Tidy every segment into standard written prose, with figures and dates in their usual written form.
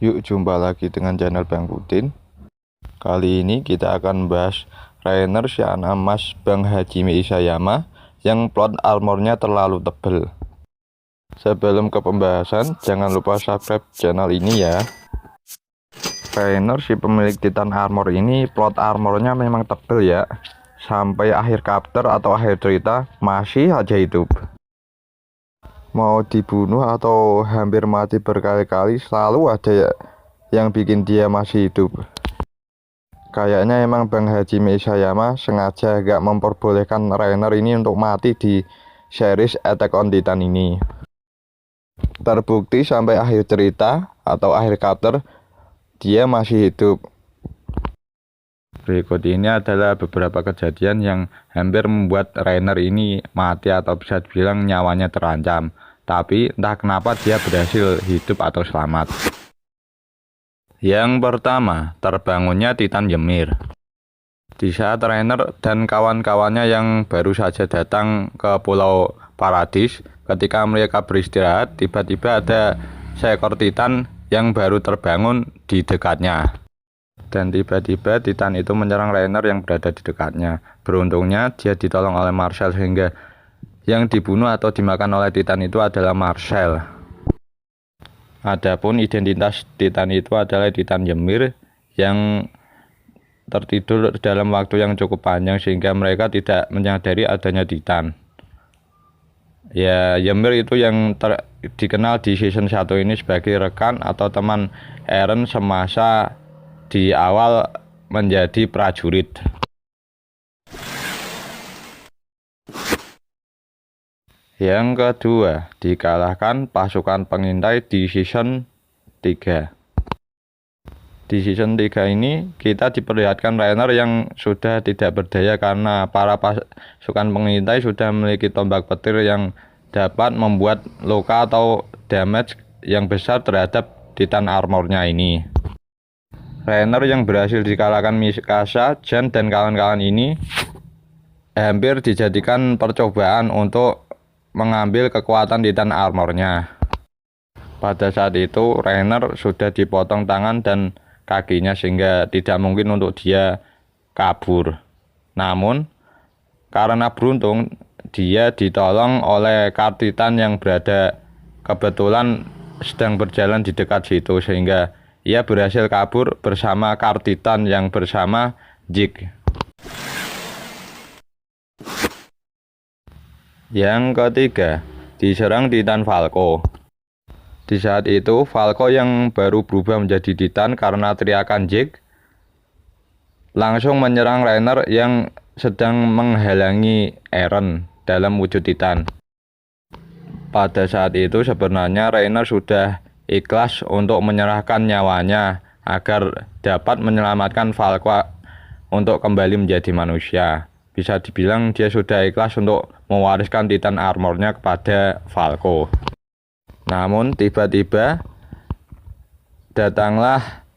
Yuk jumpa lagi dengan channel Bang Putin. Kali ini kita akan membahas Rainer Shiana Mas Bang Hajime Isayama yang plot armornya terlalu tebal. Sebelum ke pembahasan, jangan lupa subscribe channel ini ya. Rainer si pemilik Titan Armor ini plot armornya memang tebal ya. Sampai akhir chapter atau akhir cerita masih aja hidup. Mau dibunuh atau hampir mati berkali-kali selalu ada ya yang bikin dia masih hidup. Kayaknya emang Bang Hajime Isayama sengaja gak memperbolehkan Rainer ini untuk mati di series Attack on Titan ini. Terbukti sampai akhir cerita atau akhir chapter dia masih hidup. Berikut ini adalah beberapa kejadian yang hampir membuat Rainer ini mati atau bisa dibilang nyawanya terancam. Tapi entah kenapa dia berhasil hidup atau selamat. Yang pertama, terbangunnya Titan Ymir. Di saat Rainer dan kawan-kawannya yang baru saja datang ke Pulau Paradis, ketika mereka beristirahat, tiba-tiba ada seekor Titan yang baru terbangun di dekatnya. Dan tiba-tiba Titan itu menyerang Rainer yang berada di dekatnya. Beruntungnya dia ditolong oleh Marcel sehingga yang dibunuh atau dimakan oleh Titan itu adalah Marcel. Adapun identitas Titan itu adalah Titan Ymir yang tertidur dalam waktu yang cukup panjang sehingga mereka tidak menyadari adanya Titan. Ya, Ymir itu yang dikenal di season 1 ini sebagai rekan atau teman Eren semasa di awal menjadi prajurit. Yang kedua, dikalahkan pasukan pengintai di season 3. Di season 3 ini kita diperlihatkan Rainer yang sudah tidak berdaya karena para pasukan pengintai sudah memiliki tombak petir yang dapat membuat luka atau damage yang besar terhadap Titan armornya ini. Rainer yang berhasil dikalahkan Mikasa, Jean dan kawan-kawan ini hampir dijadikan percobaan untuk mengambil kekuatan Titan armornya. Pada saat itu Rainer sudah dipotong tangan dan kakinya sehingga tidak mungkin untuk dia kabur. Namun karena beruntung dia ditolong oleh Titan yang berada kebetulan sedang berjalan di dekat situ sehingga ia berhasil kabur bersama Titan yang bersama Zeke. Yang ketiga, diserang Titan Falco. Di saat itu, Falco yang baru berubah menjadi Titan karena teriakan Zeke langsung menyerang Rainer yang sedang menghalangi Eren dalam wujud Titan. Pada saat itu sebenarnya Rainer sudah ikhlas untuk menyerahkan nyawanya agar dapat menyelamatkan Falco untuk kembali menjadi manusia. Bisa dibilang dia sudah ikhlas untuk mewariskan Titan armornya kepada Falco. Namun tiba-tiba datanglah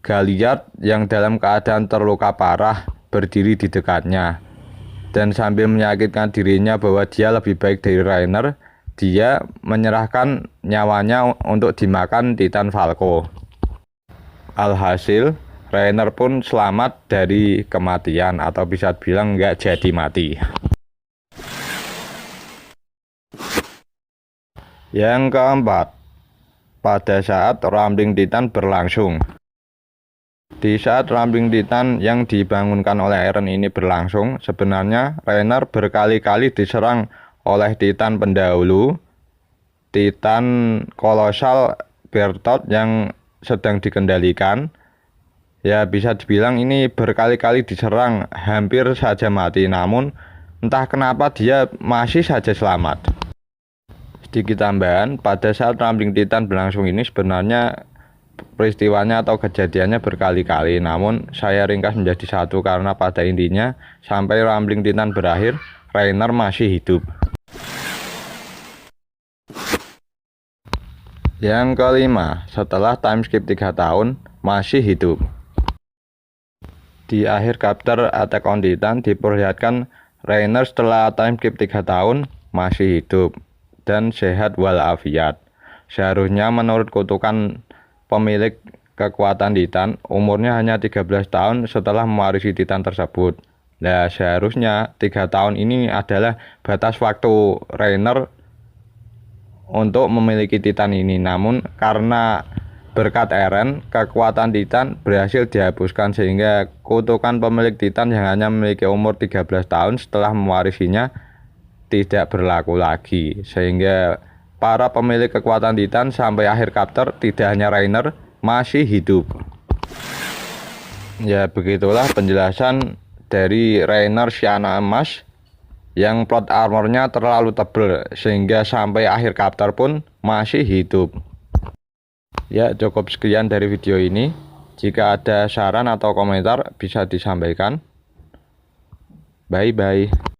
Galliard yang dalam keadaan terluka parah berdiri di dekatnya. Dan sambil menyakitkan dirinya bahwa dia lebih baik dari Rainer, dia menyerahkan nyawanya untuk dimakan Titan Falco. Alhasil Rainer pun selamat dari kematian atau bisa dibilang nggak jadi mati. Yang keempat, pada saat Rumbling Titan berlangsung. Di saat Rumbling Titan yang dibangunkan oleh Eren ini berlangsung, sebenarnya Rainer berkali-kali diserang oleh Titan pendahulu, Titan kolosal Bertolt yang sedang dikendalikan. Ya bisa dibilang ini berkali-kali diserang hampir saja mati, namun entah kenapa dia masih saja selamat. Sedikit tambahan, pada saat Rumbling Titan berlangsung ini sebenarnya peristiwanya atau kejadiannya berkali-kali, namun saya ringkas menjadi satu karena pada intinya sampai Rumbling Titan berakhir, Rainer masih hidup. Yang kelima, setelah time skip 3 tahun, masih hidup. Di akhir chapter Attack on Titan diperlihatkan Rainer setelah time skip 3 tahun masih hidup dan sehat walafiat. Seharusnya menurut kutukan pemilik kekuatan Titan umurnya hanya 13 tahun setelah mewarisi Titan tersebut. Nah, seharusnya 3 tahun ini adalah batas waktu Reiner untuk memiliki Titan ini. Namun karena berkat Eren, kekuatan Titan berhasil dihapuskan sehingga kutukan pemilik Titan yang hanya memiliki umur 13 tahun setelah mewarisinya tidak berlaku lagi. Sehingga para pemilik kekuatan Titan sampai akhir chapter, tidak hanya Reiner, masih hidup. Ya, begitulah penjelasan dari Reiner Siana Emas yang plot armornya terlalu tebal sehingga sampai akhir chapter pun masih hidup. Ya, cukup sekian dari video ini. Jika ada saran atau komentar bisa disampaikan. Bye bye.